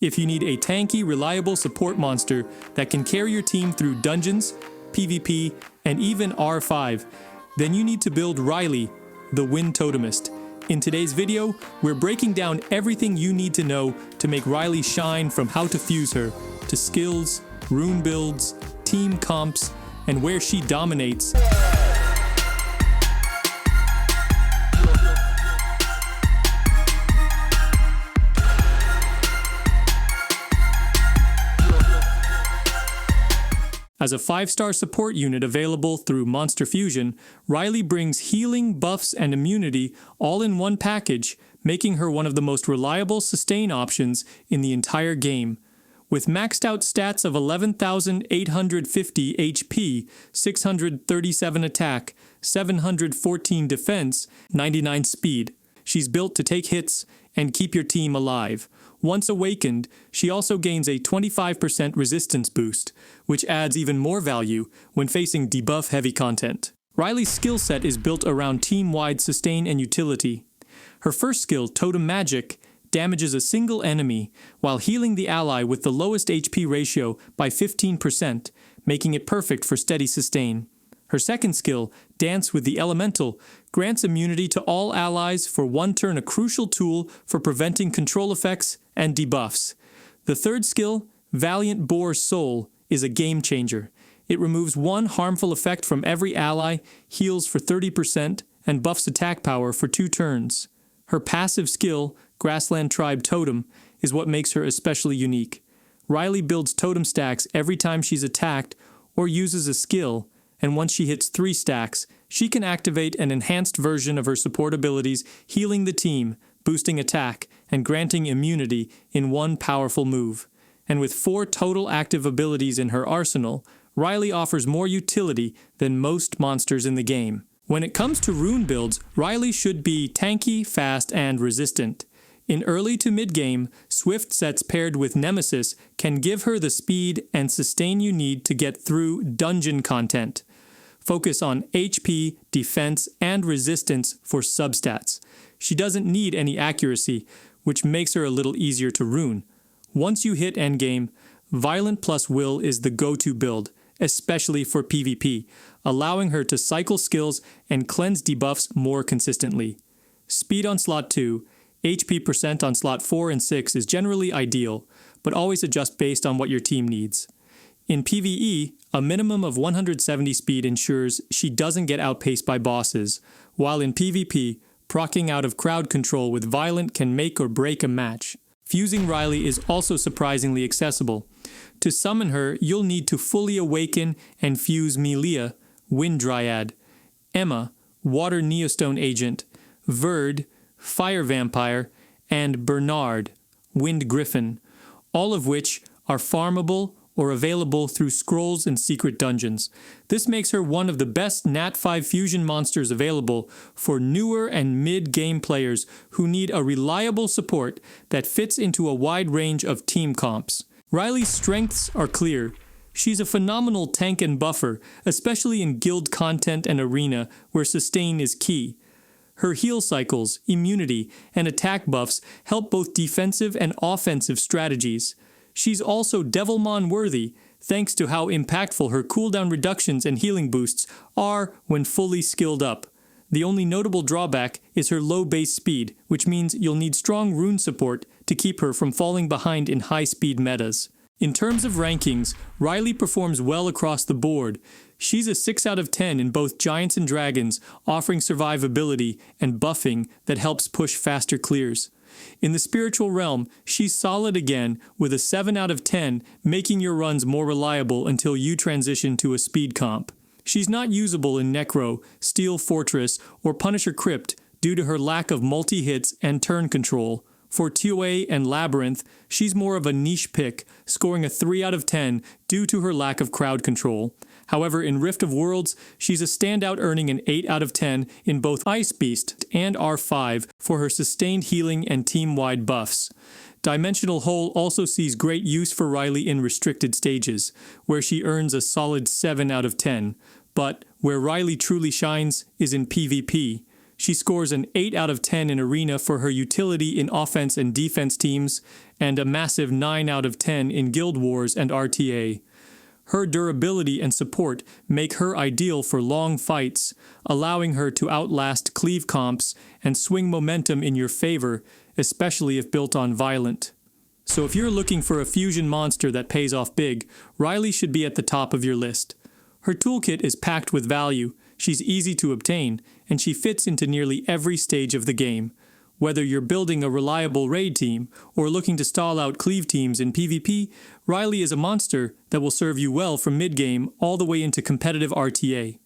If you need a tanky, reliable support monster that can carry your team through dungeons, PvP, and even R5, then you need to build Riley, the Wind Totemist. In today's video, we're breaking down everything you need to know to make Riley shine, from how to fuse her, to skills, rune builds, team comps, and where she dominates. As a 5-star support unit available through Monster Fusion, Riley brings healing, buffs, and immunity all in one package, making her one of the most reliable sustain options in the entire game. With maxed out stats of 11,850 HP, 637 attack, 714 defense, 99 speed, she's built to take hits and keep your team alive. Once awakened, she also gains a 25% resistance boost, which adds even more value when facing debuff-heavy content. Riley's skill set is built around team-wide sustain and utility. Her first skill, Totem Magic, damages a single enemy while healing the ally with the lowest HP ratio by 15%, making it perfect for steady sustain. Her second skill, Dance with the Elemental, grants immunity to all allies for one turn, a crucial tool for preventing control effects and debuffs. The third skill, Valiant Boar Soul, is a game changer. It removes one harmful effect from every ally, heals for 30%, and buffs attack power for 2 turns. Her passive skill, Grassland Tribe Totem, is what makes her especially unique. Riley builds totem stacks every time she's attacked or uses a skill, and once she hits 3 stacks, she can activate an enhanced version of her support abilities, healing the team, boosting attack, and granting immunity in one powerful move. And with 4 total active abilities in her arsenal, Riley offers more utility than most monsters in the game. When it comes to rune builds, Riley should be tanky, fast, and resistant. In early to mid-game, swift sets paired with Nemesis can give her the speed and sustain you need to get through dungeon content. Focus on HP, defense, and resistance for substats. She doesn't need any accuracy, which makes her a little easier to rune. Once you hit endgame, Violent plus Will is the go-to build, especially for PvP, allowing her to cycle skills and cleanse debuffs more consistently. Speed on slot 2, HP percent on slot 4 and 6 is generally ideal, but always adjust based on what your team needs. In PvE, a minimum of 170 speed ensures she doesn't get outpaced by bosses, while in PvP, proccing out of crowd control with Violent can make or break a match. Fusing Riley is also surprisingly accessible. To summon her, you'll need to fully awaken and fuse Melia, Wind Dryad, Emma, Water Neostone Agent, Verd, Fire Vampire, and Bernard, Wind Griffin, all of which are farmable or available through scrolls and secret dungeons. This makes her one of the best Nat 5 fusion monsters available for newer and mid-game players who need a reliable support that fits into a wide range of team comps. Riley's strengths are clear. She's a phenomenal tank and buffer, especially in guild content and arena where sustain is key. Her heal cycles, immunity, and attack buffs help both defensive and offensive strategies. She's also Devilmon worthy, thanks to how impactful her cooldown reductions and healing boosts are when fully skilled up. The only notable drawback is her low base speed, which means you'll need strong rune support to keep her from falling behind in high-speed metas. In terms of rankings, Riley performs well across the board. She's a 6 out of 10 in both Giants and Dragons, offering survivability and buffing that helps push faster clears. In the spiritual realm, she's solid again with a 7 out of 10, making your runs more reliable until you transition to a speed comp. She's not usable in Necro, Steel Fortress, or Punisher Crypt due to her lack of multi-hits and turn control. For TOA and Labyrinth, she's more of a niche pick, scoring a 3 out of 10 due to her lack of crowd control. However, in Rift of Worlds, she's a standout, earning an 8 out of 10 in both Ice Beast and R5 for her sustained healing and team-wide buffs. Dimensional Hole also sees great use for Riley in restricted stages, where she earns a solid 7 out of 10. But where Riley truly shines is in PvP. She scores an 8 out of 10 in Arena for her utility in offense and defense teams, and a massive 9 out of 10 in Guild Wars and RTA. Her durability and support make her ideal for long fights, allowing her to outlast cleave comps and swing momentum in your favor, especially if built on Violent. So if you're looking for a fusion monster that pays off big, Riley should be at the top of your list. Her toolkit is packed with value, she's easy to obtain, and she fits into nearly every stage of the game. Whether you're building a reliable raid team or looking to stall out cleave teams in PvP, Riley is a monster that will serve you well from mid-game all the way into competitive RTA.